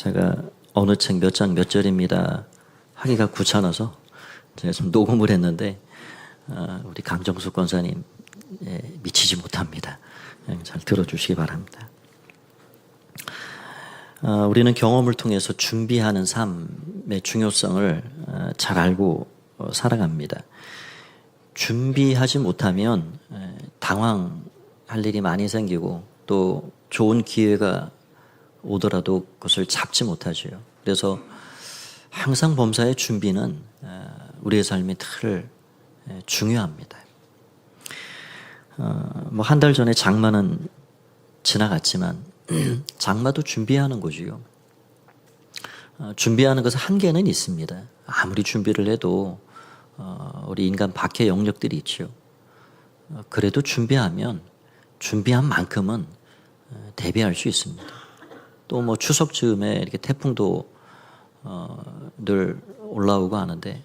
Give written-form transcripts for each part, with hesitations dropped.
제가 어느 책 몇 장 몇 절입니다 하기가 귀찮아서 제가 좀 녹음을 했는데 우리 강정숙 권사님 미치지 못합니다. 잘 들어주시기 바랍니다. 우리는 경험을 통해서 준비하는 삶의 중요성을 잘 알고 살아갑니다. 준비하지 못하면 당황할 일이 많이 생기고 또 좋은 기회가 오더라도 그것을 잡지 못하죠. 그래서 항상 범사의 준비는 우리의 삶의 틀 중요합니다. 뭐 한 달 전에 장마는 지나갔지만 장마도 준비하는 거지요. 준비하는 것은 한계는 있습니다. 아무리 준비를 해도 우리 인간 밖의 영역들이 있죠. 그래도 준비하면 준비한 만큼은 대비할 수 있습니다. 또 뭐 추석 즈음에 이렇게 태풍도 늘 올라오고 하는데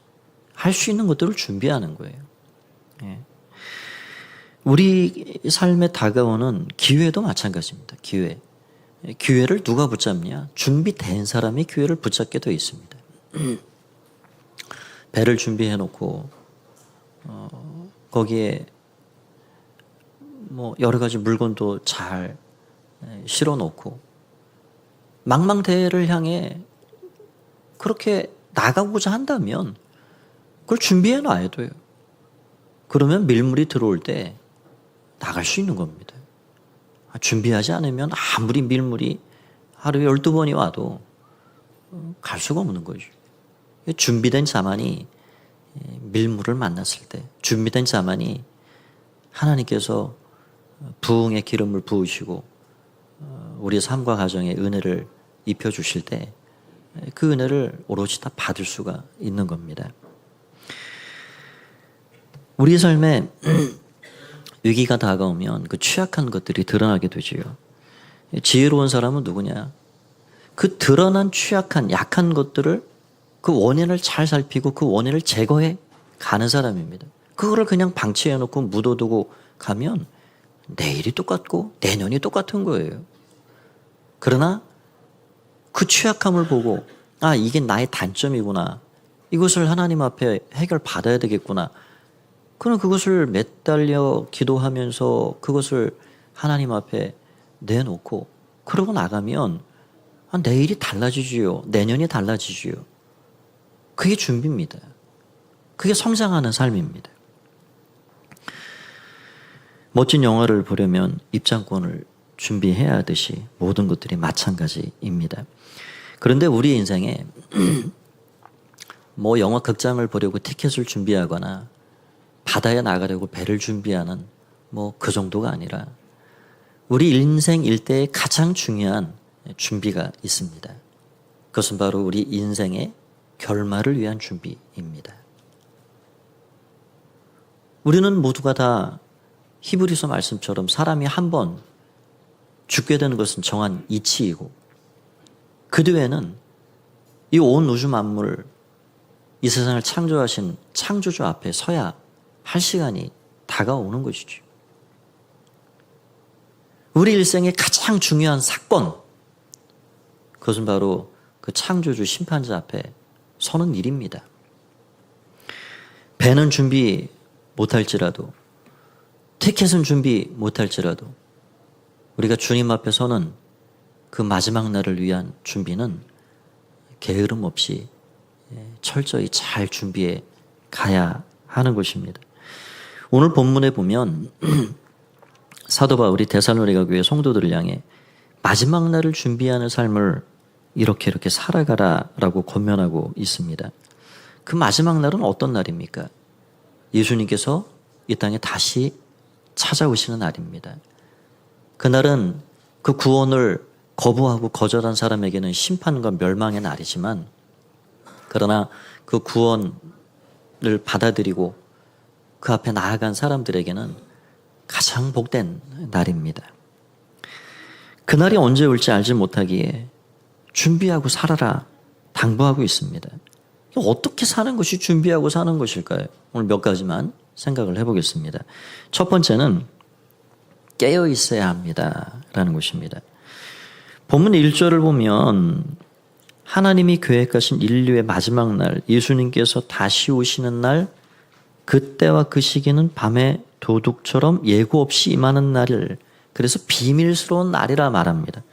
할 수 있는 것들을 준비하는 거예요. 예. 우리 삶에 다가오는 기회도 마찬가지입니다. 기회를 누가 붙잡냐? 준비된 사람이 기회를 붙잡게 되어 있습니다. 배를 준비해 놓고 거기에 뭐 여러 가지 물건도 잘 실어 놓고 망망대해를 향해 그렇게 나가고자 한다면 그걸 준비해 놔야 돼요. 그러면 밀물이 들어올 때 나갈 수 있는 겁니다. 준비하지 않으면 아무리 밀물이 하루에 12번이 와도 갈 수가 없는 거죠. 준비된 자만이 밀물을 만났을 때, 준비된 자만이 하나님께서 부흥의 기름을 부으시고 우리의 삶과 가정에 은혜를 입혀주실 때 그 은혜를 오롯이 다 받을 수가 있는 겁니다. 우리의 삶에 위기가 다가오면 그 취약한 것들이 드러나게 되지요. 지혜로운 사람은 누구냐? 그 드러난 취약한 약한 것들을 그 원인을 잘 살피고 그 원인을 제거해 가는 사람입니다. 그거를 그냥 방치해 놓고 묻어두고 가면 내일이 똑같고 내년이 똑같은 거예요. 그러나 그 취약함을 보고 이게 나의 단점이구나. 이것을 하나님 앞에 해결받아야 되겠구나. 그럼 그것을 매달려 기도하면서 그것을 하나님 앞에 내놓고 그러고 나가면 내일이 달라지지요. 내년이 달라지지요. 그게 준비입니다. 그게 성장하는 삶입니다. 멋진 영화를 보려면 입장권을 준비해야 하듯이 모든 것들이 마찬가지입니다. 그런데 우리 인생에 뭐 영화 극장을 보려고 티켓을 준비하거나 바다에 나가려고 배를 준비하는 뭐 그 정도가 아니라 우리 인생 일대에 가장 중요한 준비가 있습니다. 그것은 바로 우리 인생의 결말을 위한 준비입니다. 우리는 모두가 다 히브리서 말씀처럼 사람이 한 번 죽게 되는 것은 정한 이치이고 그 뒤에는 이 온 우주 만물 이 세상을 창조하신 창조주 앞에 서야 할 시간이 다가오는 것이죠. 우리 일생의 가장 중요한 사건, 그것은 바로 그 창조주 심판자 앞에 서는 일입니다. 배는 준비 못할지라도, 티켓은 준비 못할지라도 우리가 주님 앞에 서는 그 마지막 날을 위한 준비는 게으름 없이 철저히 잘 준비해 가야 하는 것입니다. 오늘 본문에 보면 사도 바울이 데살로니가 교회 성도들을 향해 마지막 날을 준비하는 삶을 이렇게 살아가라라고 권면하고 있습니다. 그 마지막 날은 어떤 날입니까? 예수님께서 이 땅에 다시 찾아오시는 날입니다. 그날은 그 구원을 거부하고 거절한 사람에게는 심판과 멸망의 날이지만 그러나 그 구원을 받아들이고 그 앞에 나아간 사람들에게는 가장 복된 날입니다. 그날이 언제 올지 알지 못하기에 준비하고 살아라 당부하고 있습니다. 어떻게 사는 것이 준비하고 사는 것일까요? 오늘 몇 가지만 생각을 해보겠습니다. 첫 번째는 깨어 있어야 합니다라는 것입니다. 본문 1절을 보면 하나님이 계획하신 인류의 마지막 날, 예수님께서 다시 오시는 날, 그때와 그 시기는 밤의 도둑처럼 예고 없이 임하는 날을, 그래서 비밀스러운 날이라 말합니다.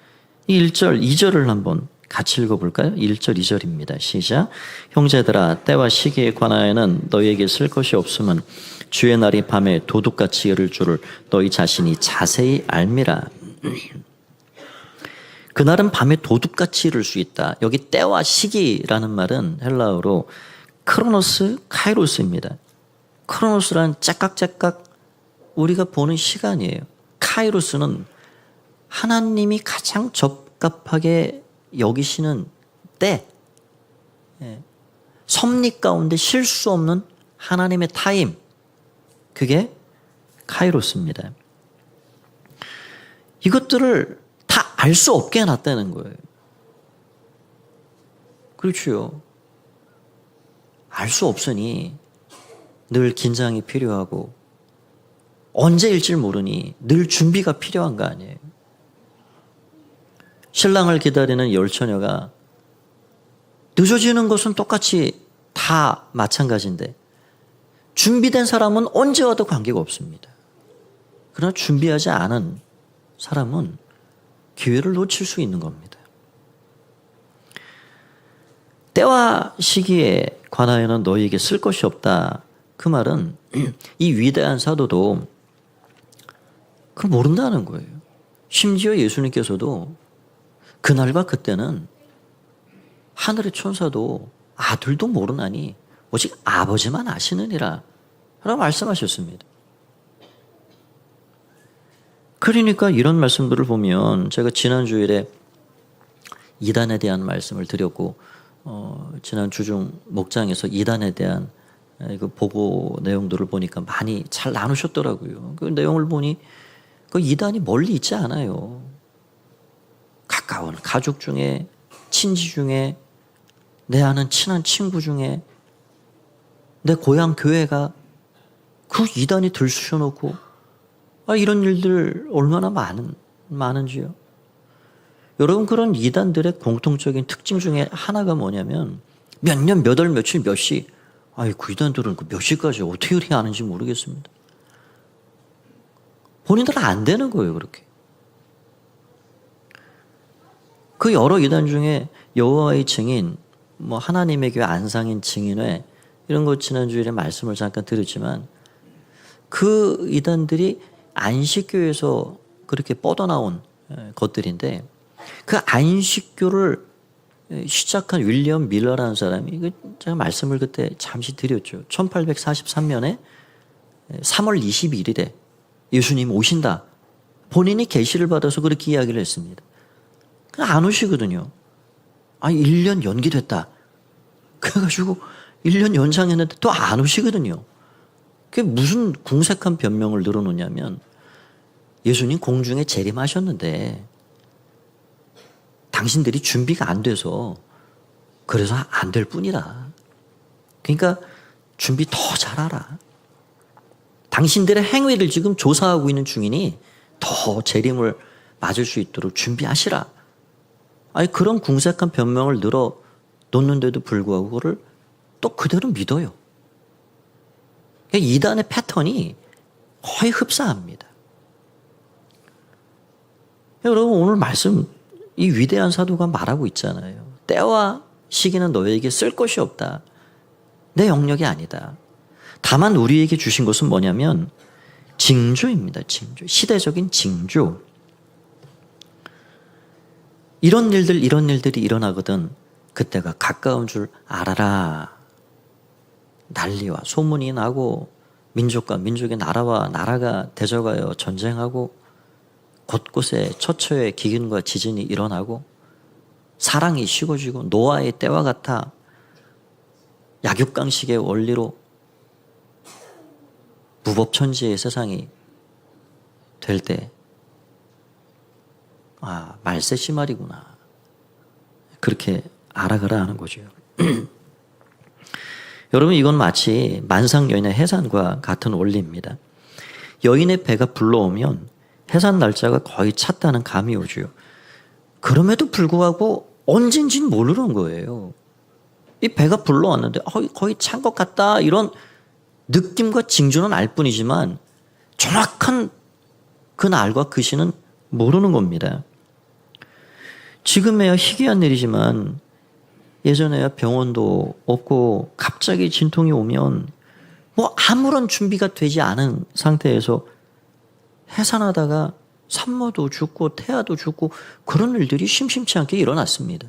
이 1절, 2절을 한번 같이 읽어볼까요? 1절, 2절입니다. 시작. 형제들아, 때와 시기에 관하여는 너희에게 쓸 것이 없음은 주의 날이 밤에 도둑같이 이를 줄을 너희 자신이 자세히 알미라. 그날은 밤에 도둑같이 이를 수 있다. 여기 때와 시기라는 말은 헬라어로 크로노스, 카이로스입니다. 크로노스란 째깍째깍 우리가 보는 시간이에요. 카이로스는 하나님이 가장 적합하게 여기시는 때, 섭리 가운데 실수 없는 하나님의 타임, 그게 카이로스입니다. 이것들을 다 알 수 없게 해놨다는 거예요. 그렇죠. 알 수 없으니 늘 긴장이 필요하고 언제일지 모르니 늘 준비가 필요한 거 아니에요. 신랑을 기다리는 열처녀가 늦어지는 것은 똑같이 다 마찬가지인데 준비된 사람은 언제 와도 관계가 없습니다. 그러나 준비하지 않은 사람은 기회를 놓칠 수 있는 겁니다. 때와 시기에 관하여는 너희에게 쓸 것이 없다. 그 말은 이 위대한 사도도 그걸 모른다는 거예요. 심지어 예수님께서도 그날과 그때는 하늘의 천사도 아들도 모르나니 오직 아버지만 아시느니라 라고 말씀하셨습니다. 그러니까 이런 말씀들을 보면 제가 지난 주일에 이단에 대한 말씀을 드렸고 지난 주중 목장에서 이단에 대한 그 보고 내용들을 보니까 많이 잘 나누셨더라고요. 그 내용을 보니 그 이단이 멀리 있지 않아요. 가까운 가족 중에, 친지 중에, 내 아는 친한 친구 중에, 내 고향 교회가 그 이단이 들쑤셔놓고 이런 일들 얼마나 많은지요. 여러분, 그런 이단들의 공통적인 특징 중에 하나가 뭐냐면 몇 년, 몇 월, 며칠, 몇 시, 그 이단들은 몇 시까지 어떻게 그렇게 아는지 모르겠습니다. 본인들은 안 되는 거예요, 그렇게. 그 여러 이단 중에 여호와의 증인, 하나님의 교회 안상인 증인회 이런 거 지난주일에 말씀을 잠깐 드렸지만 그 이단들이 안식교에서 그렇게 뻗어나온 것들인데 그 안식교를 시작한 윌리엄 밀러라는 사람이 제가 말씀을 그때 잠시 드렸죠. 1843년에 3월 21일에 예수님 오신다. 본인이 계시를 받아서 그렇게 이야기를 했습니다. 안 오시거든요. 1년 연기됐다. 그래가지고 1년 연장했는데 또 안 오시거든요. 그게 무슨 궁색한 변명을 늘어놓냐면 예수님 공중에 재림하셨는데 당신들이 준비가 안 돼서 그래서 안 될 뿐이라. 그러니까 준비 더 잘하라. 당신들의 행위를 지금 조사하고 있는 중이니 더 재림을 맞을 수 있도록 준비하시라. 그런 궁색한 변명을 늘어 놓는데도 불구하고 그거를 또 그대로 믿어요. 이단의 패턴이 거의 흡사합니다. 여러분, 오늘 말씀 이 위대한 사도가 말하고 있잖아요. 때와 시기는 너희에게 쓸 것이 없다. 내 영역이 아니다. 다만 우리에게 주신 것은 뭐냐면 징조입니다. 징조. 시대적인 징조. 이런 일들이 일어나거든 그때가 가까운 줄 알아라. 난리와 소문이 나고 민족과 민족의 나라와 나라가 대적하여 전쟁하고 곳곳에 처처에 기근과 지진이 일어나고 사랑이 식어지고 노아의 때와 같아 약육강식의 원리로 무법천지의 세상이 될 때 말세 심할이구나. 그렇게 알아가라 하는 거죠. 여러분, 이건 마치 만상 여인의 해산과 같은 원리입니다. 여인의 배가 불러오면 해산 날짜가 거의 찼다는 감이 오죠. 그럼에도 불구하고 언젠지는 모르는 거예요. 이 배가 불러왔는데 거의 찬 것 같다 이런 느낌과 징조는 알 뿐이지만 정확한 그 날과 그 시는 모르는 겁니다. 지금에야 희귀한 일이지만 예전에야 병원도 없고 갑자기 진통이 오면 뭐 아무런 준비가 되지 않은 상태에서 해산하다가 산모도 죽고 태아도 죽고 그런 일들이 심심치 않게 일어났습니다.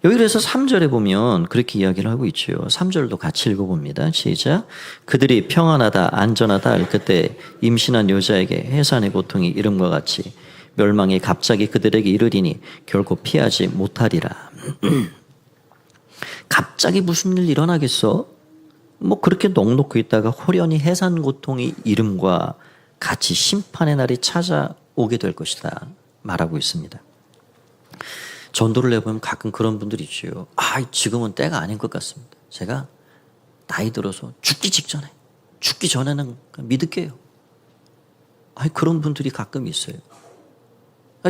여기 그래서 3절에 보면 그렇게 이야기를 하고 있죠. 3절도 같이 읽어봅니다. 시작. 그들이 평안하다 안전하다 할 그때 임신한 여자에게 해산의 고통이 이름과 같이 멸망이 갑자기 그들에게 이르리니 결코 피하지 못하리라. 갑자기 무슨 일 일어나겠어? 뭐 그렇게 넋놓고 있다가 호련히 해산 고통이 이름과 같이 심판의 날이 찾아오게 될 것이다 말하고 있습니다. 전도를 해보면 가끔 그런 분들이 있죠. 지금은 때가 아닌 것 같습니다. 제가 나이 들어서 죽기 전에는 믿을게요. 그런 분들이 가끔 있어요.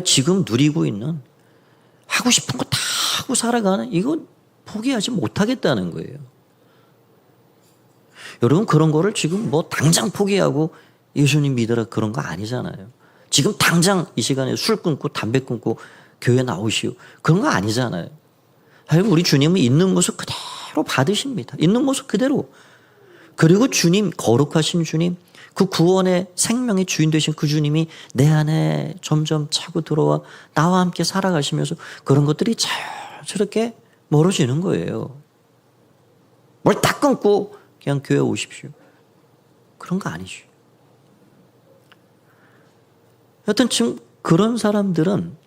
지금 누리고 있는 하고 싶은 거 다 하고 살아가는 이건 포기하지 못하겠다는 거예요. 여러분 그런 거를 지금 뭐 당장 포기하고 예수님 믿으라 그런 거 아니잖아요. 지금 당장 이 시간에 술 끊고 담배 끊고 교회 나오시오. 그런 거 아니잖아요. 우리 주님은 있는 모습 그대로 받으십니다. 있는 모습 그대로. 그리고 주님, 거룩하신 주님, 그 구원의 생명의 주인 되신 그 주님이 내 안에 점점 차고 들어와 나와 함께 살아가시면서 그런 것들이 자연스럽게 멀어지는 거예요. 뭘 다 끊고 그냥 교회 오십시오. 그런 거 아니죠. 여튼 지금 그런 사람들은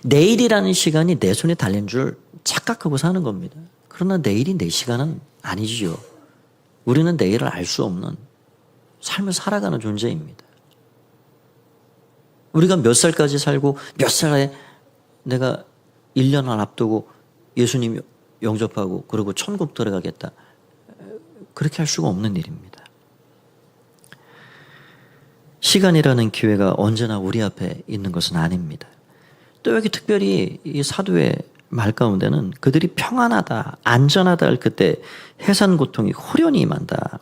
내일이라는 시간이 내 손에 달린 줄 착각하고 사는 겁니다. 그러나 내일이 내 시간은 아니지요. 우리는 내일을 알 수 없는 삶을 살아가는 존재입니다. 우리가 몇 살까지 살고 몇 살에 내가 1년을 앞두고 예수님 영접하고 그리고 천국 들어가겠다. 그렇게 할 수가 없는 일입니다. 시간이라는 기회가 언제나 우리 앞에 있는 것은 아닙니다. 또 여기 특별히 이 사도의 말 가운데는 그들이 평안하다, 안전하다 할 그때 해산 고통이 호련히 임한다.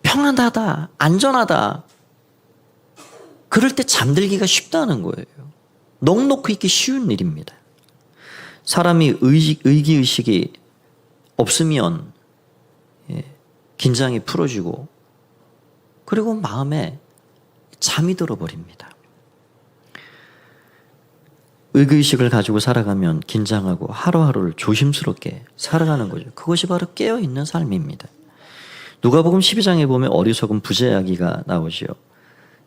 평안하다, 안전하다. 그럴 때 잠들기가 쉽다는 거예요. 넋놓고 있기 쉬운 일입니다. 사람이 의기의식이 없으면 긴장이 풀어지고 그리고 마음에 잠이 들어버립니다. 의기의식을 가지고 살아가면 긴장하고 하루하루를 조심스럽게 살아가는 거죠. 그것이 바로 깨어있는 삶입니다. 누가복음 12장에 보면 어리석은 부자 이야기가 나오지요.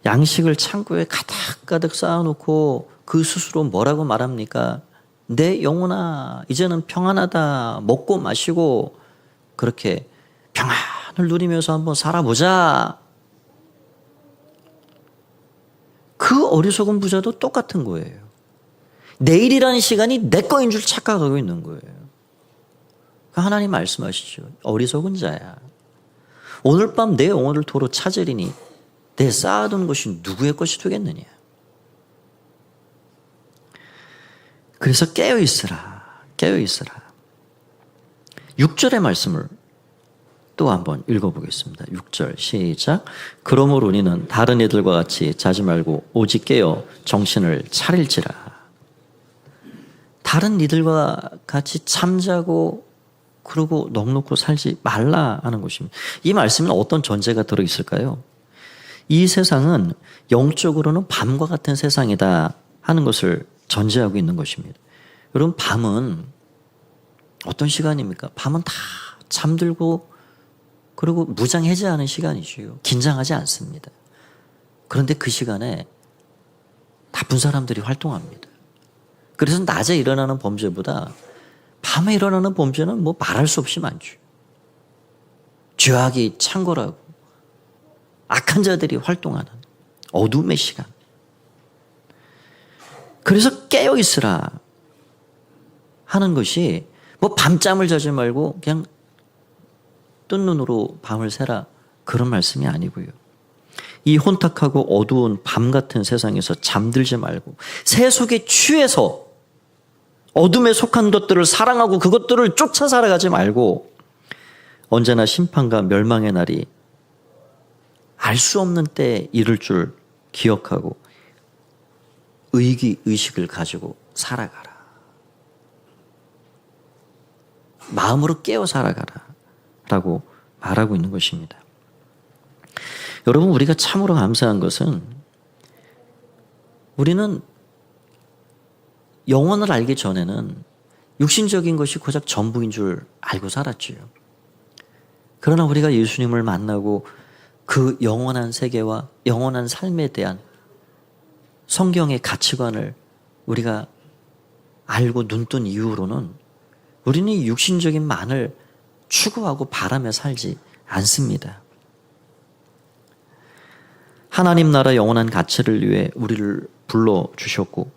양식을 창고에 가득가득 쌓아놓고 그 스스로 뭐라고 말합니까? 내 영혼아 이제는 평안하다. 먹고 마시고 그렇게 평안을 누리면서 한번 살아보자. 그 어리석은 부자도 똑같은 거예요. 내일이라는 시간이 내 거인 줄 착각하고 있는 거예요. 하나님 말씀하시죠. 어리석은 자야. 오늘 밤 내 영혼을 도로 찾으리니 내 쌓아둔 것이 누구의 것이 되겠느냐. 그래서 깨어있으라. 깨어있으라. 6절의 말씀을 또 한번 읽어보겠습니다. 6절 시작. 그러므로 우리는 다른 이들과 같이 자지 말고 오직 깨어 정신을 차릴지라. 다른 이들과 같이 잠자고 그러고 넋놓고 살지 말라 하는 것입니다. 이 말씀은 어떤 전제가 들어있을까요? 이 세상은 영적으로는 밤과 같은 세상이다 하는 것을 전제하고 있는 것입니다. 여러분 밤은 어떤 시간입니까? 밤은 다 잠들고 그리고 무장해제하는 시간이죠. 긴장하지 않습니다. 그런데 그 시간에 나쁜 사람들이 활동합니다. 그래서 낮에 일어나는 범죄보다 밤에 일어나는 범죄는 뭐 말할 수 없이 많죠. 죄악이 창궐하고 악한 자들이 활동하는 어둠의 시간. 그래서 깨어있으라 하는 것이 뭐 밤잠을 자지 말고 그냥 뜬 눈으로 밤을 새라 그런 말씀이 아니고요. 이 혼탁하고 어두운 밤 같은 세상에서 잠들지 말고 세속에 취해서 어둠에 속한 것들을 사랑하고 그것들을 쫓아 살아가지 말고 언제나 심판과 멸망의 날이 알 수 없는 때에 이를 줄 기억하고 의식을 가지고 살아가라. 마음으로 깨어 살아가라 라고 말하고 있는 것입니다. 여러분, 우리가 참으로 감사한 것은 우리는 영혼을 알기 전에는 육신적인 것이 고작 전부인 줄 알고 살았지요. 그러나 우리가 예수님을 만나고 그 영원한 세계와 영원한 삶에 대한 성경의 가치관을 우리가 알고 눈뜬 이후로는 우리는 이 육신적인 만을 추구하고 바라며 살지 않습니다. 하나님 나라 영원한 가치를 위해 우리를 불러주셨고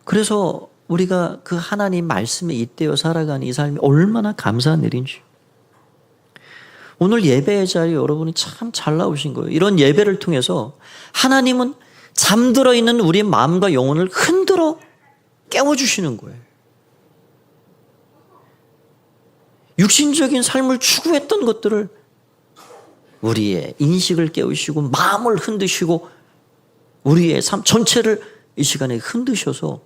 그래서 우리가 그 하나님 말씀에 잇대어 살아가는 이 삶이 얼마나 감사한 일인지. 오늘 예배의 자리에 여러분이 참 잘 나오신 거예요. 이런 예배를 통해서 하나님은 잠들어 있는 우리의 마음과 영혼을 흔들어 깨워주시는 거예요. 육신적인 삶을 추구했던 것들을 우리의 인식을 깨우시고 마음을 흔드시고 우리의 삶 전체를 이 시간에 흔드셔서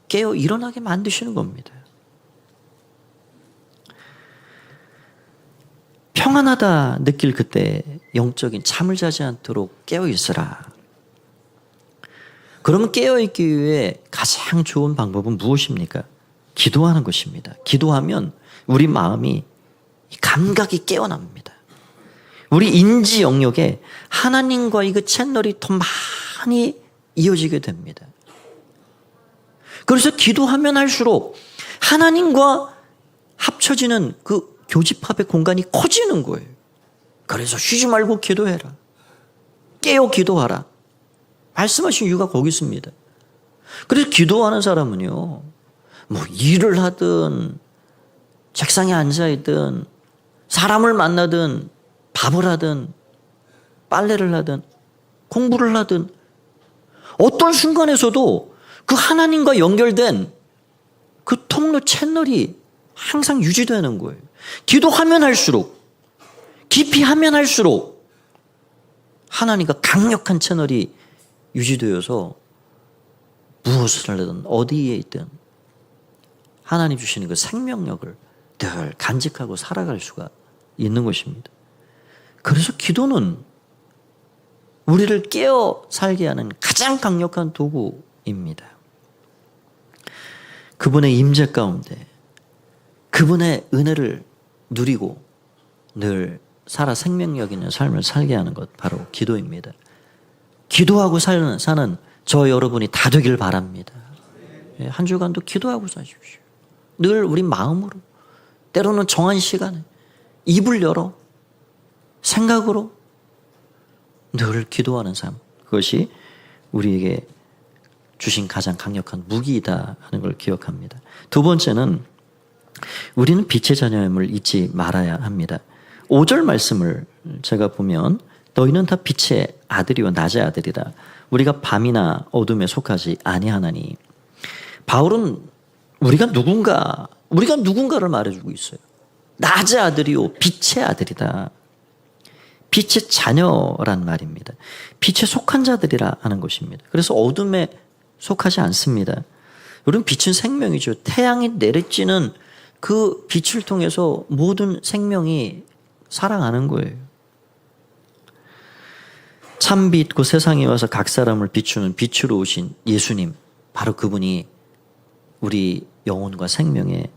깨어 일어나게 만드시는 겁니다. 평안하다 느낄 그때 영적인 잠을 자지 않도록 깨어 있으라. 그러면 깨어 있기 위해 가장 좋은 방법은 무엇입니까? 기도하는 것입니다. 기도하면 우리 마음이 감각이 깨어납니다. 우리 인지 영역에 하나님과의 그 채널이 더 많이 이어지게 됩니다. 그래서 기도하면 할수록 하나님과 합쳐지는 그 교집합의 공간이 커지는 거예요. 그래서 쉬지 말고 기도해라. 깨어 기도하라. 말씀하신 이유가 거기 있습니다. 그래서 기도하는 사람은요, 뭐 일을 하든 책상에 앉아있든 사람을 만나든 밥을 하든 빨래를 하든 공부를 하든 어떤 순간에서도 그 하나님과 연결된 그 통로 채널이 항상 유지되는 거예요. 기도하면 할수록 깊이 하면 할수록 하나님과 강력한 채널이 유지되어서 무엇을 하든 어디에 있든 하나님 주시는 그 생명력을 늘 간직하고 살아갈 수가 있는 것입니다. 그래서 기도는 우리를 깨어 살게 하는 가장 강력한 도구입니다. 그분의 임재 가운데 그분의 은혜를 누리고 늘 살아 생명력 있는 삶을 살게 하는 것 바로 기도입니다. 기도하고 사는 저 여러분이 다 되길 바랍니다. 한 주간도 기도하고 사십시오. 늘 우리 마음으로 때로는 정한 시간에 입을 열어 생각으로 늘 기도하는 삶, 그것이 우리에게 주신 가장 강력한 무기이다 하는 걸 기억합니다. 두 번째는 우리는 빛의 자녀임을 잊지 말아야 합니다. 5절 말씀을 제가 보면 너희는 다 빛의 아들이요 낮의 아들이라 우리가 밤이나 어둠에 속하지 아니하나니. 바울은 우리가 누군가를 말해주고 있어요. 낮의 아들이요 빛의 아들이다. 빛의 자녀란 말입니다. 빛에 속한 자들이라 하는 것입니다. 그래서 어둠에 속하지 않습니다. 여러분, 빛은 생명이죠. 태양이 내리쬐는 그 빛을 통해서 모든 생명이 살아가는 거예요. 참빛 그 세상에 와서 각 사람을 비추는 빛으로 오신 예수님, 바로 그분이 우리 영혼과 생명의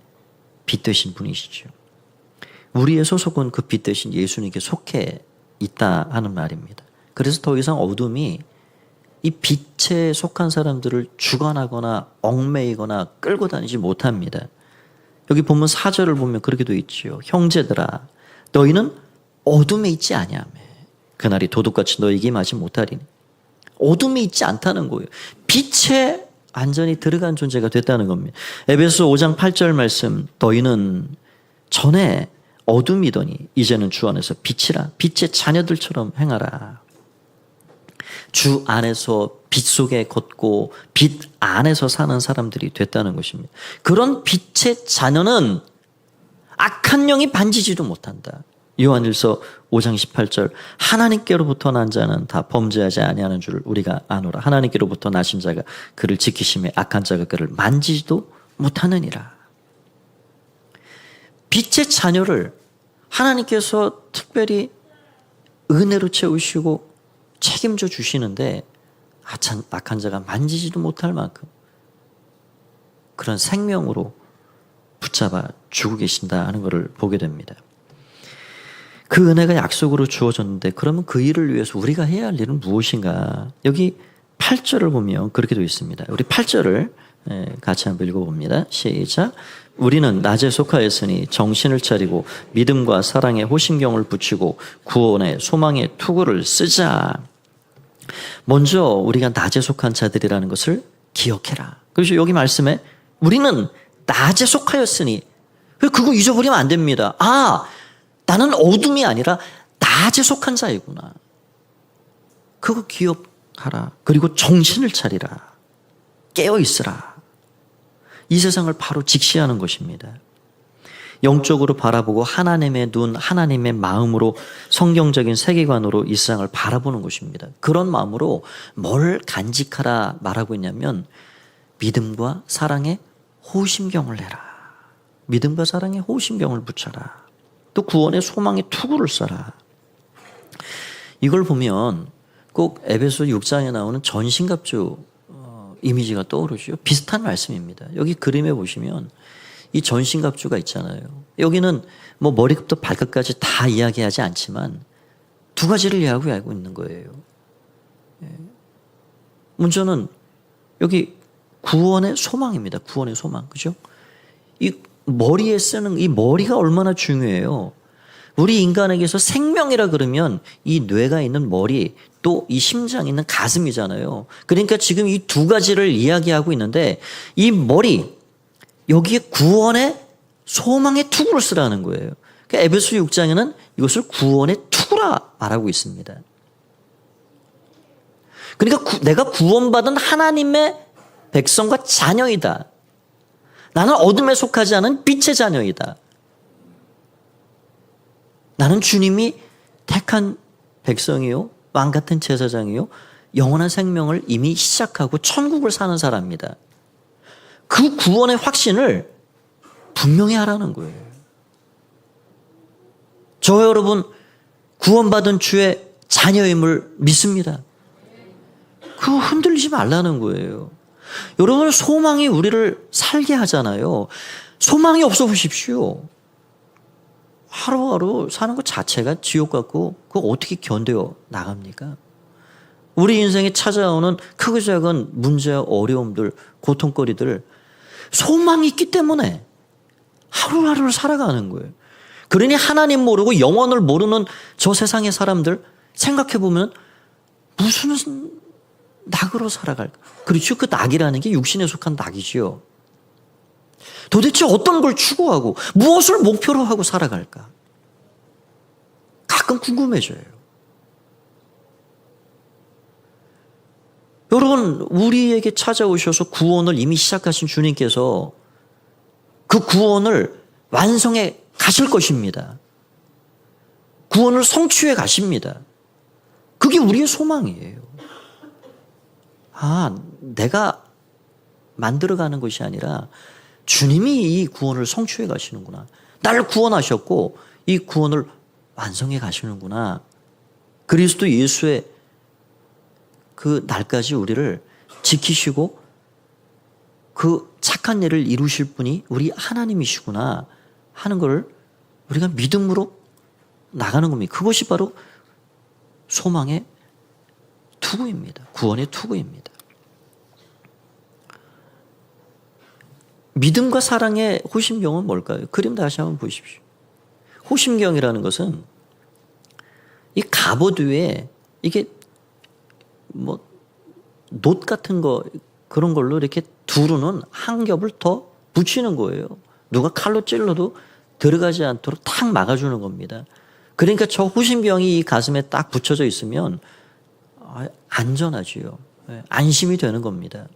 빛 되신 분이시죠. 우리의 소속은 그 빛 되신 예수님께 속해 있다 하는 말입니다. 그래서 더 이상 어둠이 이 빛에 속한 사람들을 주관하거나 얽매이거나 끌고 다니지 못합니다. 여기 보면 4절을 보면 그렇게 되어 있지요. 형제들아 너희는 어둠에 있지 아니하며 그날이 도둑같이 너희에게 임하지 못하리니. 어둠에 있지 않다는 거예요. 빛에 완전히 들어간 존재가 됐다는 겁니다. 에베소 5장 8절 말씀, 너희는 전에 어둠이더니 이제는 주 안에서 빛이라. 빛의 자녀들처럼 행하라. 주 안에서 빛 속에 걷고 빛 안에서 사는 사람들이 됐다는 것입니다. 그런 빛의 자녀는 악한 영이 만지지도 못한다. 요한일서 5장 18절 하나님께로부터 난 자는 다 범죄하지 아니하는 줄 우리가 아노라. 하나님께로부터 나신 자가 그를 지키심에 악한 자가 그를 만지지도 못하느니라. 빛의 자녀를 하나님께서 특별히 은혜로 채우시고 책임져 주시는데 악한 자가 만지지도 못할 만큼 그런 생명으로 붙잡아 주고 계신다 하는 것을 보게 됩니다. 그 은혜가 약속으로 주어졌는데 그러면 그 일을 위해서 우리가 해야 할 일은 무엇인가? 여기 8절을 보면 그렇게 되어 있습니다. 우리 8절을 같이 한번 읽어봅니다. 시작. 우리는 낮에 속하였으니 정신을 차리고 믿음과 사랑에 호심경을 붙이고 구원의 소망의 투구를 쓰자. 먼저 우리가 낮에 속한 자들이라는 것을 기억해라. 그래서 여기 말씀에 우리는 낮에 속하였으니 그거 잊어버리면 안 됩니다. 나는 어둠이 아니라 낮에 속한 자이구나. 그거 기억하라. 그리고 정신을 차리라. 깨어있으라. 이 세상을 바로 직시하는 것입니다. 영적으로 바라보고 하나님의 눈, 하나님의 마음으로 성경적인 세계관으로 이 세상을 바라보는 것입니다. 그런 마음으로 뭘 간직하라 말하고 있냐면 믿음과 사랑에 호심경을 내라. 믿음과 사랑에 호심경을 붙여라. 또 구원의 소망의 투구를 써라. 이걸 보면 꼭 에베소 6장에 나오는 전신갑주 이미지가 떠오르죠. 비슷한 말씀입니다. 여기 그림에 보시면 이 전신갑주가 있잖아요. 여기는 뭐 머리부터 발끝까지 다 이야기하지 않지만 두 가지를 이야기하고 있는 거예요. 먼저는 여기 구원의 소망입니다. 구원의 소망. 그죠? 이 머리에 쓰는 이 머리가 얼마나 중요해요. 우리 인간에게서 생명이라 그러면 이 뇌가 있는 머리 또 이 심장이 있는 가슴이잖아요. 그러니까 지금 이 두 가지를 이야기하고 있는데 이 머리 여기에 구원의 소망의 투구를 쓰라는 거예요. 그러니까 에베소 6장에는 이것을 구원의 투구라 말하고 있습니다. 그러니까 내가 구원받은 하나님의 백성과 자녀이다. 나는 어둠에 속하지 않은 빛의 자녀이다. 나는 주님이 택한 백성이요 왕 같은 제사장이요 영원한 생명을 이미 시작하고 천국을 사는 사람입니다. 그 구원의 확신을 분명히 하라는 거예요. 저 여러분 구원받은 주의 자녀임을 믿습니다. 그거 흔들리지 말라는 거예요. 여러분 소망이 우리를 살게 하잖아요. 소망이 없어 보십시오. 하루하루 사는 것 자체가 지옥 같고 그거 어떻게 견뎌 나갑니까? 우리 인생에 찾아오는 크고 작은 문제와 어려움들, 고통거리들 소망이 있기 때문에 하루하루를 살아가는 거예요. 그러니 하나님 모르고 영원을 모르는 저 세상의 사람들 생각해보면 무슨 낙으로 살아갈까? 그렇죠. 그 낙이라는 게 육신에 속한 낙이지요. 도대체 어떤 걸 추구하고 무엇을 목표로 하고 살아갈까? 가끔 궁금해져요. 여러분 우리에게 찾아오셔서 구원을 이미 시작하신 주님께서 그 구원을 완성해 가실 것입니다. 구원을 성취해 가십니다. 그게 우리의 소망이에요. 내가 만들어가는 것이 아니라 주님이 이 구원을 성취해 가시는구나. 나를 구원하셨고 이 구원을 완성해 가시는구나. 그리스도 예수의 그 날까지 우리를 지키시고 그 착한 일을 이루실 분이 우리 하나님이시구나 하는 걸 우리가 믿음으로 나가는 겁니다. 그것이 바로 소망의 투구입니다. 구원의 투구입니다. 믿음과 사랑의 호심경은 뭘까요? 그림 다시 한번 보십시오. 호심경이라는 것은 이 갑옷 위에 이게 뭐 놋 같은 거 그런 걸로 이렇게 두르는 한 겹을 더 붙이는 거예요. 누가 칼로 찔러도 들어가지 않도록 탁 막아주는 겁니다. 그러니까 저 후신병이 이 가슴에 딱 붙여져 있으면 안전하지요. 안심이 되는 겁니다.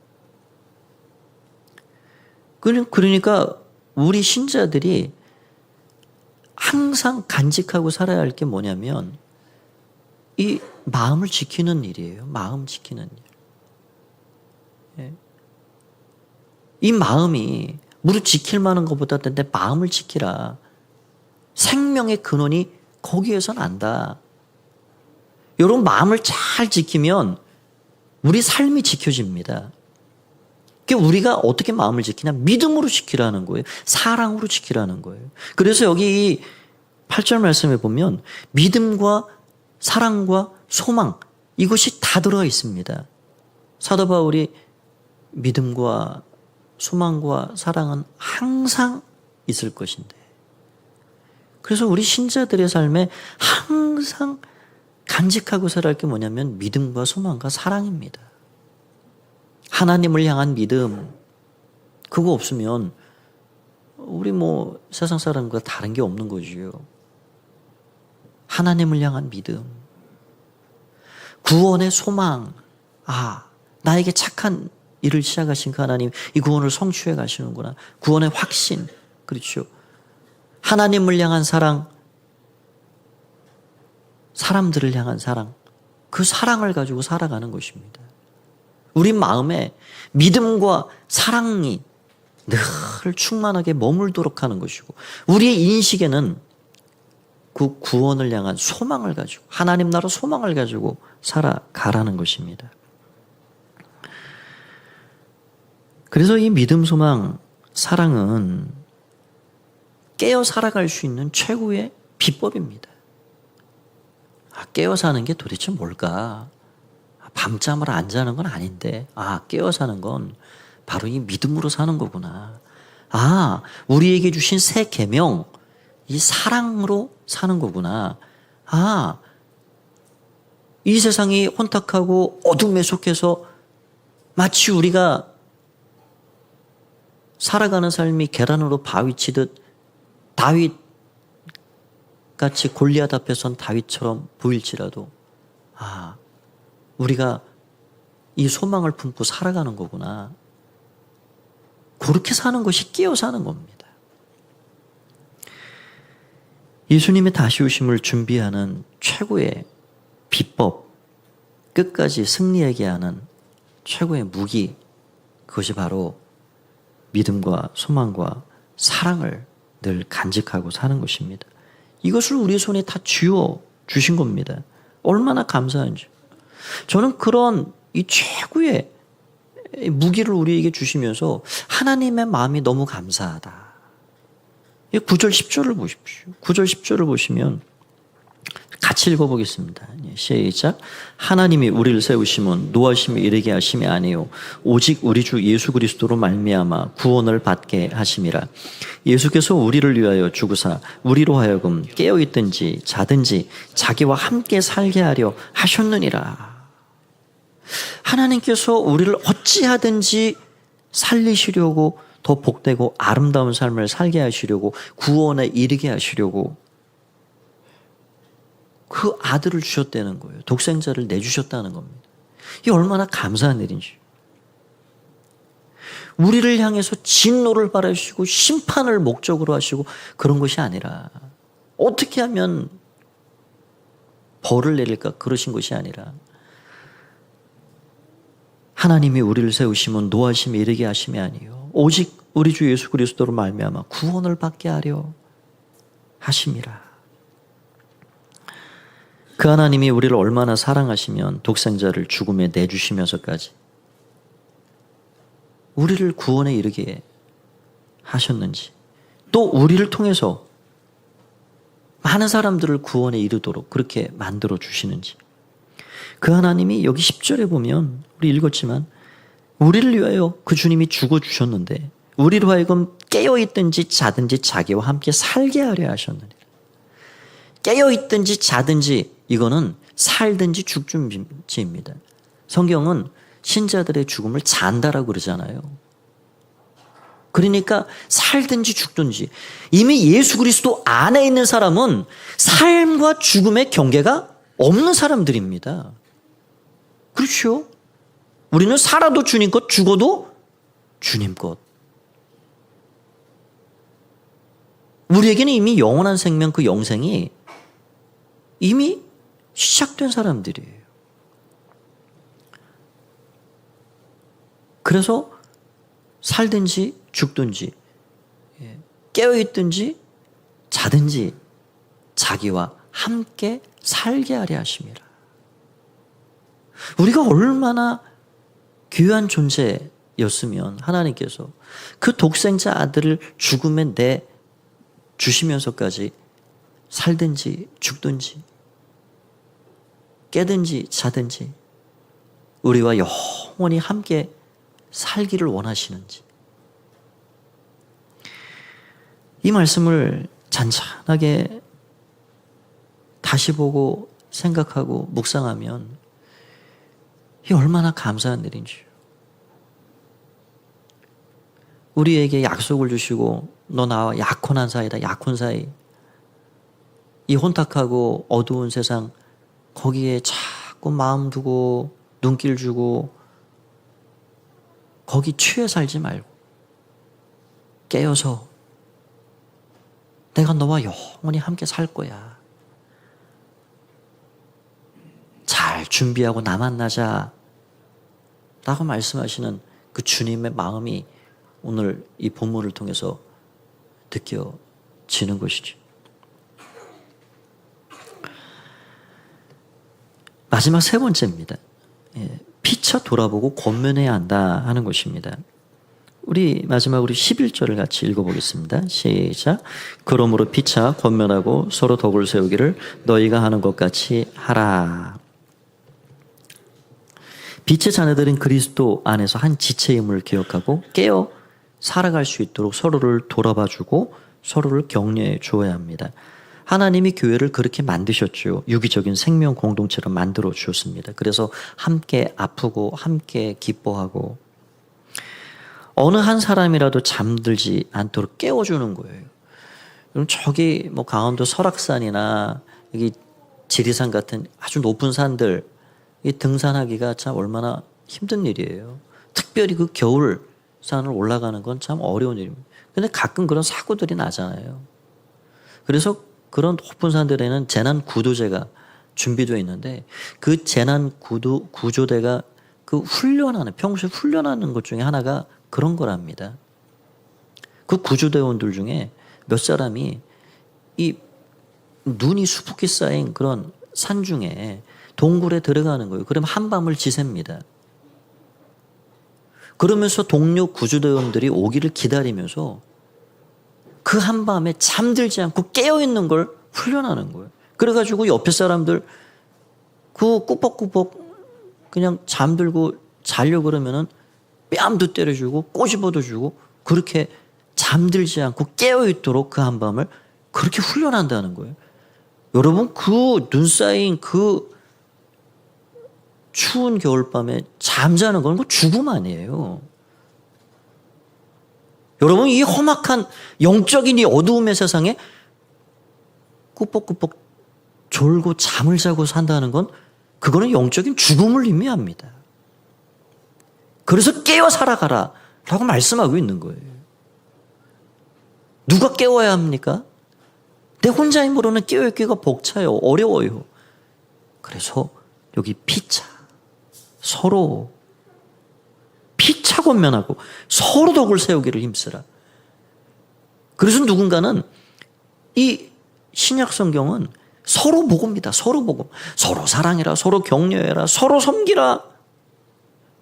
그러니까 우리 신자들이 항상 간직하고 살아야 할 게 뭐냐면 이 마음을 지키는 일이에요. 마음 지키는 일. 이 마음이 무릇 지킬 만한 것보다 내 마음을 지키라. 생명의 근원이 거기에서 난다. 여러분 마음을 잘 지키면 우리 삶이 지켜집니다. 우리가 어떻게 마음을 지키냐? 믿음으로 지키라는 거예요. 사랑으로 지키라는 거예요. 그래서 여기 8절 말씀에 보면 믿음과 사랑과 소망 이것이 다 들어가 있습니다. 사도 바울이 믿음과 소망과 사랑은 항상 있을 것인데 그래서 우리 신자들의 삶에 항상 간직하고 살아야 할 게 뭐냐면 믿음과 소망과 사랑입니다. 하나님을 향한 믿음 그거 없으면 우리 세상 사람과 다른 게 없는 거지요. 하나님을 향한 믿음, 구원의 소망. 나에게 착한 일을 시작하신 그 하나님 이 구원을 성취해 가시는구나. 구원의 확신. 그렇죠. 하나님을 향한 사랑, 사람들을 향한 사랑. 그 사랑을 가지고 살아가는 것입니다. 우리 마음에 믿음과 사랑이 늘 충만하게 머물도록 하는 것이고 우리의 인식에는 그 구원을 향한 소망을 가지고 하나님 나라 소망을 가지고 살아가라는 것입니다. 그래서 이 믿음, 소망, 사랑은 깨어 살아갈 수 있는 최고의 비법입니다. 깨어 사는 게 도대체 뭘까? 밤잠을 안 자는 건 아닌데 깨어 사는 건 바로 이 믿음으로 사는 거구나. 우리에게 주신 새 계명 이 사랑으로 사는 거구나. 이 세상이 혼탁하고 어둠에 속해서 마치 우리가 살아가는 삶이 계란으로 바위 치듯 다윗 같이 골리앗 앞에 선 다윗처럼 보일지라도 우리가 이 소망을 품고 살아가는 거구나. 그렇게 사는 것이 깨어 사는 겁니다. 예수님의 다시 오심을 준비하는 최고의 비법, 끝까지 승리하게 하는 최고의 무기, 그것이 바로 믿음과 소망과 사랑을 늘 간직하고 사는 것입니다. 이것을 우리 손에 다 쥐어 주신 겁니다. 얼마나 감사한지. 저는 그런 이 최고의 무기를 우리에게 주시면서 하나님의 마음이 너무 감사하다. 9절 10절을 보십시오. 9절 10절을 보시면 같이 읽어보겠습니다. 시작. 하나님이 우리를 세우심은 노하심에 이르게 하심이 아니요 오직 우리 주 예수 그리스도로 말미암아 구원을 받게 하심이라. 예수께서 우리를 위하여 죽으사 우리로 하여금 깨어있든지 자든지 자기와 함께 살게 하려 하셨느니라. 하나님께서 우리를 어찌하든지 살리시려고 더 복되고 아름다운 삶을 살게 하시려고 구원에 이르게 하시려고 그 아들을 주셨다는 거예요. 독생자를 내주셨다는 겁니다. 이게 얼마나 감사한 일인지. 우리를 향해서 진노를 바라시고 심판을 목적으로 하시고 그런 것이 아니라 어떻게 하면 벌을 내릴까 그러신 것이 아니라 하나님이 우리를 세우시면 노하심에 이르게 하심이 아니요 오직 우리 주 예수 그리스도로 말미암아 구원을 받게 하려 하심이라. 그 하나님이 우리를 얼마나 사랑하시면 독생자를 죽음에 내주시면서까지 우리를 구원에 이르게 하셨는지, 또 우리를 통해서 많은 사람들을 구원에 이르도록 그렇게 만들어 주시는지, 그 하나님이 여기 10절에 보면 우리 읽었지만 우리를 위하여 그 주님이 죽어주셨는데 우리로 하여금 깨어있든지 자든지 자기와 함께 살게 하려 하셨느니라. 깨어있든지 자든지 이거는 살든지 그러니까 살든지 죽든지. 이미 예수 그리스도 안에 있는 사람은 삶과 죽음의 경계가 없는 사람들입니다. 그렇죠? 우리는 살아도 주님 것, 죽어도 주님 것. 우리에게는 이미 영원한 생명, 그 영생이 이미 시작된 사람들이에요. 그래서 살든지 죽든지 깨어있든지 자든지 자기와 함께 살게 하려 하심이라. 우리가 얼마나 귀한 존재였으면 하나님께서 그 독생자 아들을 죽음에 내 주시면서까지 살든지 죽든지 깨든지 자든지 우리와 영원히 함께 살기를 원하시는지. 이 말씀을 잔잔하게 다시 보고 생각하고 묵상하면 이 얼마나 감사한 일인지요. 우리에게 약속을 주시고 너 나와 약혼한 사이다. 약혼 사이. 이 혼탁하고 어두운 세상 거기에 자꾸 마음 두고 눈길 주고 거기 취해 살지 말고 깨어서 내가 너와 영원히 함께 살 거야. 잘 준비하고 나 만나자 라고 말씀하시는 그 주님의 마음이 오늘 이 본문을 통해서 느껴지는 것이죠. 마지막 세 번째입니다. 피차 돌아보고 권면해야 한다 하는 것입니다. 우리 마지막으로 11절을 같이 읽어보겠습니다. 시작. 그러므로 피차 권면하고 서로 덕을 세우기를 너희가 하는 것 같이 하라. 빛의 자녀들은 그리스도 안에서 한 지체임을 기억하고 깨어 살아갈 수 있도록 서로를 돌아봐주고 서로를 격려해 주어야 합니다. 하나님이 교회를 그렇게 만드셨죠. 유기적인 생명 공동체로 만들어 주셨습니다. 그래서 함께 아프고 함께 기뻐하고 어느 한 사람이라도 잠들지 않도록 깨워주는 거예요. 그럼 저기 뭐 강원도 설악산이나 여기 지리산 같은 아주 높은 산들 이 등산하기가 참 얼마나 힘든 일이에요. 특별히 그 겨울 산을 올라가는 건 참 어려운 일입니다. 근데 가끔 그런 사고들이 나잖아요. 그래서 그런 높은 산들에는 재난 구조대가 준비되어 있는데 그 재난 구조대가 그 훈련하는 평소에 훈련하는 것 중에 하나가 그런 거랍니다. 그 구조대원들 중에 몇 사람이 이 눈이 수북히 쌓인 그런 산 중에 동굴에 들어가는 거예요. 그러면 한밤을 지새입니다. 그러면서 동료 구조대원들이 오기를 기다리면서 그 한밤에 잠들지 않고 깨어있는 걸 훈련하는 거예요. 그래가지고 옆에 사람들 그 꾸벅꾸벅 그냥 잠들고 자려고 그러면은 뺨도 때려주고 꼬집어도 주고 그렇게 잠들지 않고 깨어있도록 그 한밤을 그렇게 훈련한다는 거예요. 여러분 그 눈 쌓인 그 추운 겨울밤에 잠자는 건 죽음 아니에요. 여러분 이 험악한 영적인 이 어두움의 세상에 꾸벅꾸벅 졸고 잠을 자고 산다는 건 그거는 영적인 죽음을 의미합니다. 그래서 깨어 살아가라 라고 말씀하고 있는 거예요. 누가 깨워야 합니까? 내 혼자 힘으로는 깨어있기가 벅차요. 어려워요. 그래서 여기 피차 서로 피차 권면하고 서로 덕을 세우기를 힘쓰라. 그래서 누군가는 이 신약 성경은 서로 복음입니다. 서로 복음. 서로 사랑해라. 서로 격려해라. 서로 섬기라.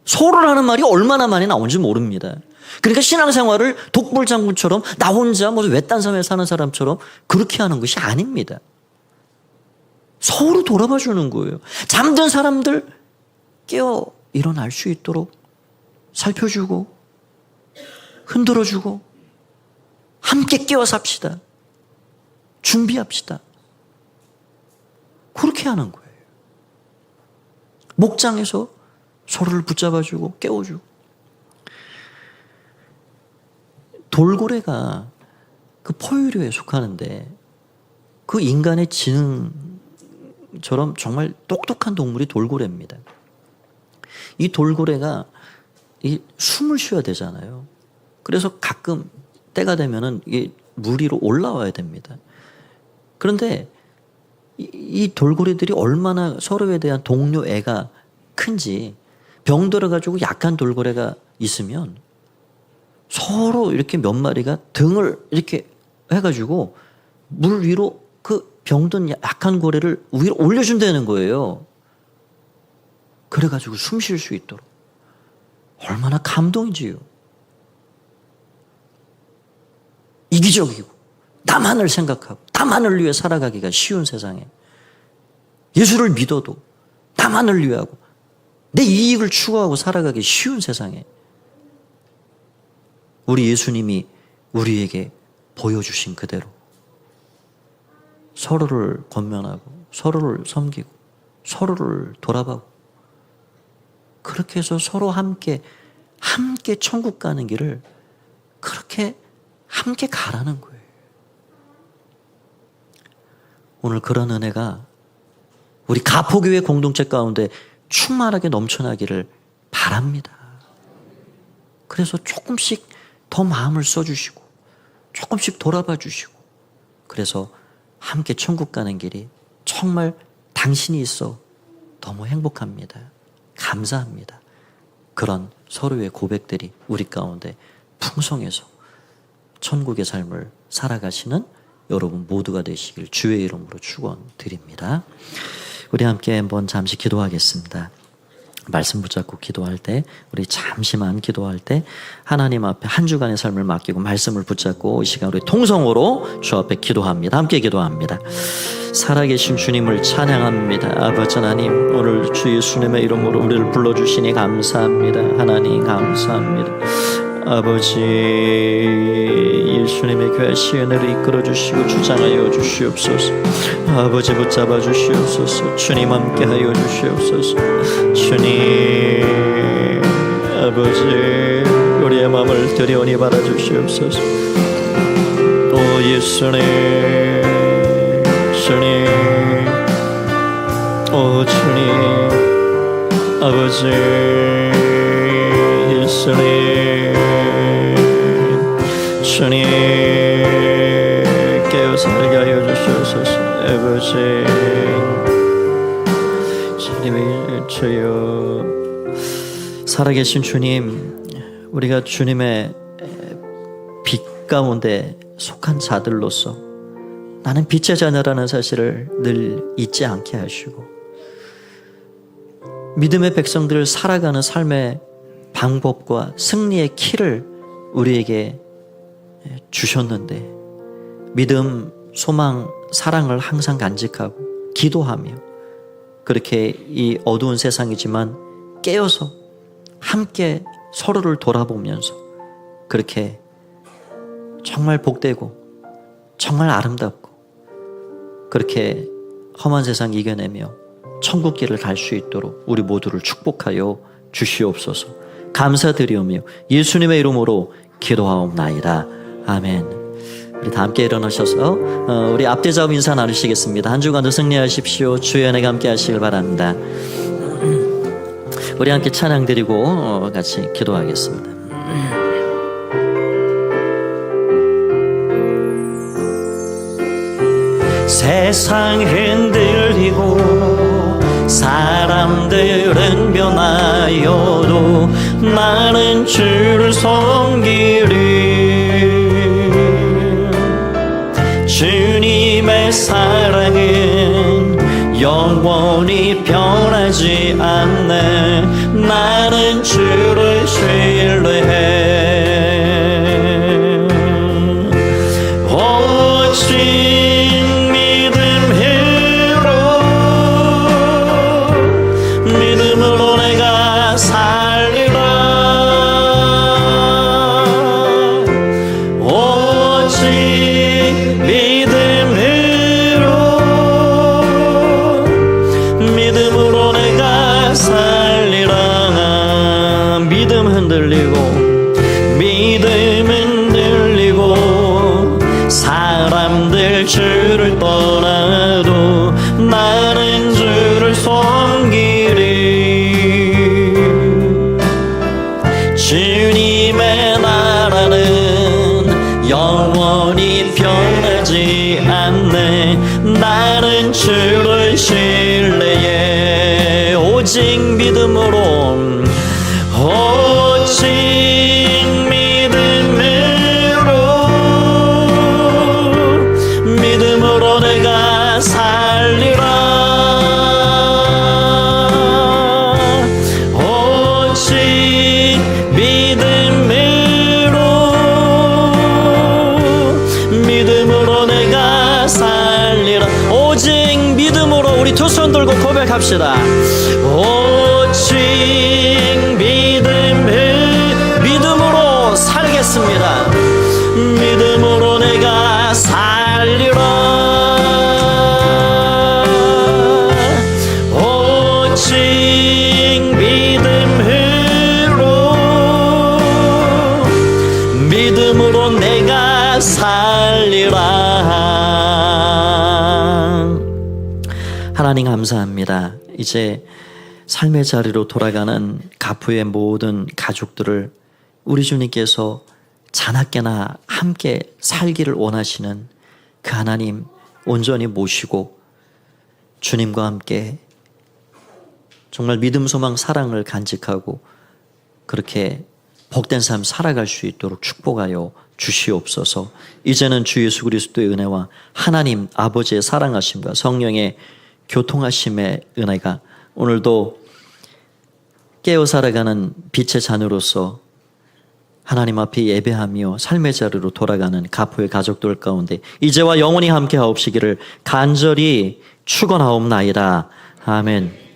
서로라는 말이 얼마나 많이 나온지 모릅니다. 그러니까 신앙생활을 독불장군처럼 나 혼자 뭐 외딴 섬에 사는 사람처럼 그렇게 하는 것이 아닙니다. 서로 돌아봐 주는 거예요. 잠든 사람들 깨어 일어날 수 있도록 살펴주고 흔들어주고 함께 깨어 삽시다. 준비합시다. 그렇게 하는 거예요. 목장에서 서로를 붙잡아주고 깨워주고 돌고래가 그 포유류에 속하는데 그 인간의 지능처럼 정말 똑똑한 동물이 돌고래입니다. 이 돌고래가 이 숨을 쉬어야 되잖아요. 그래서 가끔 때가 되면은 이게 물 위로 올라와야 됩니다. 그런데 이 돌고래들이 얼마나 서로에 대한 동료애가 큰지, 병 들어가지고 약한 돌고래가 있으면 서로 이렇게 몇 마리가 등을 이렇게 해가지고 물 위로 그 병든 약한 고래를 위로 올려준다는 거예요. 그래가지고 숨 쉴 수 있도록. 얼마나 감동이지요. 이기적이고 나만을 생각하고 나만을 위해 살아가기가 쉬운 세상에 예수를 믿어도 나만을 위하고 내 이익을 추구하고 살아가기 쉬운 세상에 우리 예수님이 우리에게 보여주신 그대로 서로를 권면하고 서로를 섬기고 서로를 돌아보고 그렇게 해서 서로 함께 천국 가는 길을 그렇게 함께 가라는 거예요. 오늘 그런 은혜가 우리 가포교회 공동체 가운데 충만하게 넘쳐나기를 바랍니다. 그래서 조금씩 더 마음을 써주시고 조금씩 돌아봐 주시고 그래서 함께 천국 가는 길이 정말 당신이 있어 너무 행복합니다. 감사합니다. 그런 서로의 고백들이 우리 가운데 풍성해서 천국의 삶을 살아가시는 여러분 모두가 되시길 주의 이름으로 축원드립니다. 우리 함께 한번 잠시 기도하겠습니다. 말씀 붙잡고 기도할 때 우리 잠시만 기도할 때 하나님 앞에 한 주간의 삶을 맡기고 말씀을 붙잡고 이 시간 우리 통성으로 주 앞에 기도합니다. 함께 기도합니다. 살아계신 주님을 찬양합니다. 아버지 하나님, 오늘 주 예수님의 이름으로 우리를 불러주시니 감사합니다. 하나님 감사합니다. 아버지, 예수님의 귀하신 은혜를 이끌어 주시고 주장하여 주시옵소서. 아버지 붙잡아 주시옵소서. 주님 함께하여 주시옵소서. 주님, 아버지 우리의 마음을 들여오니 받아 주시옵소서. 오 예수님, 주님, 오 주님, 아버지 예수님, 주님 깨어 살게 하여 주시옵소서. 아버지 주님의 주여, 살아계신 주님, 우리가 주님의 빛 가운데 속한 자들로서 나는 빛의 자녀라는 사실을 늘 잊지 않게 하시고 믿음의 백성들을 살아가는 삶의 방법과 승리의 키를 우리에게 주셨는데 믿음, 소망, 사랑을 항상 간직하고 기도하며 그렇게 이 어두운 세상이지만 깨어서 함께 서로를 돌아보면서 그렇게 정말 복되고 정말 아름답고 그렇게 험한 세상 이겨내며 천국길을 갈 수 있도록 우리 모두를 축복하여 주시옵소서. 감사드리오며 예수님의 이름으로 기도하옵나이다. 아멘. 우리 다 함께 일어나셔서 우리 앞뒤 좌우 인사 나누시겠습니다. 한 주간도 승리하십시오. 주의 은혜가 함께 하시길 바랍니다. 우리 함께 찬양 드리고 같이 기도하겠습니다. 세상 흔들리고 사람들은 변하여도 나는 주를 섬기리. 주님의 사랑은 영원히 변하지 않네. 나는 주를 신뢰해. 오직 믿음으로 내가 살리라. 오직 믿음으로 내가 살리라. 믿음 흔들리고 믿음 흔들리고 오직 믿음으로 오직 믿음으로 내가 살리라 오직 믿음으로 내가 살리라 오직 믿음으로 우리 두 손 들고 고백합시다 오직 믿음으로 살겠습니다 믿음으로 내가 살리라 오직 믿음으로 내가 살리라 하나님 감사합니다. 이제 삶의 자리로 돌아가는 가프의 모든 가족들을 우리 주님께서 자나깨나 함께 살기를 원하시는 그 하나님 온전히 모시고 주님과 함께 정말 믿음, 소망, 사랑을 간직하고 그렇게 복된 삶 살아갈 수 있도록 축복하여 주시옵소서. 이제는 주 예수 그리스도의 은혜와 하나님 아버지의 사랑하심과 성령의 교통하심의 은혜가 오늘도 깨어 살아가는 빛의 자녀로서 하나님 앞에 예배하며 삶의 자리로 돌아가는 가포의 가족들 가운데 이제와 영원히 함께 하옵시기를 간절히 축원하옵나이다. 아멘.